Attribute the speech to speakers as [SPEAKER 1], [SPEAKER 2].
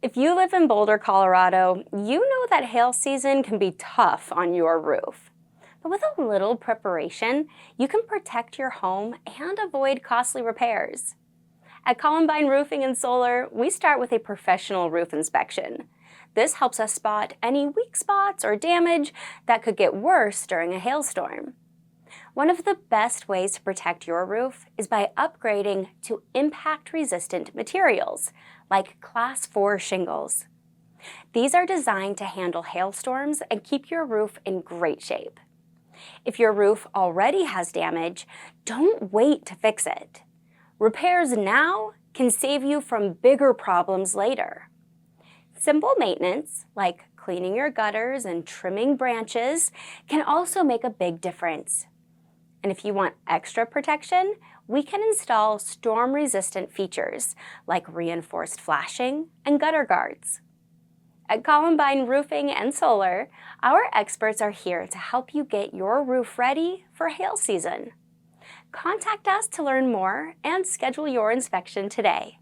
[SPEAKER 1] If you live in Boulder, Colorado, you know that hail season can be tough on your roof. But with a little preparation, you can protect your home and avoid costly repairs. At Columbine Roofing Solar, we start with a professional roof inspection. This helps us spot any weak spots or damage that could get worse during a hailstorm. One of the best ways to protect your roof is by upgrading to impact-resistant materials, like Class 4 shingles. These are designed to handle hailstorms and keep your roof in great shape. If your roof already has damage, don't wait to fix it. Repairs now can save you from bigger problems later. Simple maintenance, like cleaning your gutters and trimming branches, can also make a big difference. And if you want extra protection, we can install storm-resistant features like reinforced flashing and gutter guards. At Columbine Roofing and Solar, our experts are here to help you get your roof ready for hail season. Contact us to learn more and schedule your inspection today.